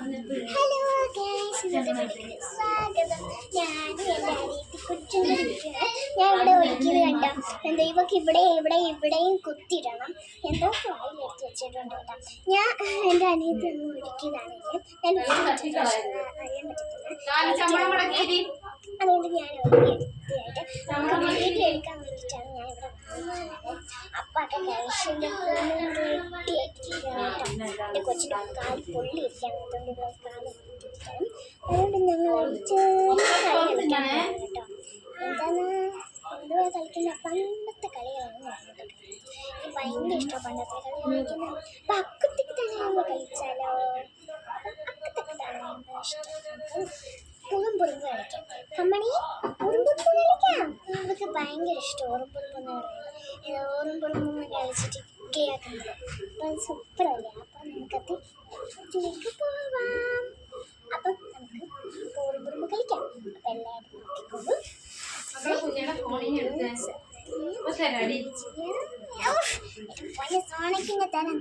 Hello guys, ഇന്നത്തെ വീഡിയോയിലേക്ക് സ്വാഗതം. ഞാൻ എൻ്റെ അനിയത്തി കുറ്റിരിക്കുകയാണ്. ഞാൻ ഇവിടെ ഒഴിക്കുന്നത് കണ്ടോ, എന്താ ഇവക്ക് ഇവിടെയും കുത്തിയിടണം, എന്തോ ഫയൽ എടുത്ത് വെച്ചിട്ടുണ്ട് കേട്ടോ. ഞാൻ എൻ്റെ അനിയത്തി ഒന്ന് ഒഴിക്കുന്നതാണെങ്കിൽ ഞാൻ അറിയാൻ പറ്റത്തില്ല, അതുകൊണ്ട് ഞാൻ ഒഴിയെടുത്തിയായിട്ട് നമുക്ക് വീഡിയോ എടുക്കാൻ വേണ്ടിയിട്ടാണ് ഞാൻ ഇവിടെ വന്നത്. അപ്പൊക്കെ കഴിച്ചിൻ്റെ റെഡിയാക്കിയിട്ടാണ് എൻ്റെ കൊച്ചിൻ്റെ കാൽ പൊള്ളിയിരിക്കുകയാണ്, അതുകൊണ്ട് ഇവിടെ കാല് ഇട്ടിരിക്കണം. അതുകൊണ്ട് ഞങ്ങൾ ചെറിയ കളി കളിക്കാൻ കേട്ടോ. എന്തുവാ കളിക്കുന്ന പണ്ടത്തെ കളികളാണ് നടന്നിട്ടുണ്ട്. എനിക്ക് ഭയങ്കര ഇഷ്ടമാണ് പണ്ടത്തെ കളി കളിക്കുന്നത്. അപ്പം അക്കത്തേക്ക് തന്നെ നമ്മൾ കളിച്ചാലോ? അക്കത്തേക്ക് തന്നെ ഭയങ്കര ഇഷ്ടം. പുറമ്പ് കളിക്കാം. കമ്മണി ഉറുമ്പുറുമ്പ് കളിക്കാം. അതൊക്കെ ഭയങ്കര ഇഷ്ടം. ഉറുമ്പുറുമ്പെന്ന് പറയുന്നത് ഉറുമ്പുറുമ്പ് കളിച്ചിട്ട് കേൾക്കുന്നത് അപ്പം സൂപ്പറല്ലേ? അപ്പം നമുക്കത് ഇതിലേക്ക് പോവാം. അപ്പം നമുക്ക് ഉറുമ്പുറുമ്പ് കളിക്കാം. അപ്പം എല്ലാവരും നോക്കിക്കോളൂ. സോണിക്കിന്റെ തരം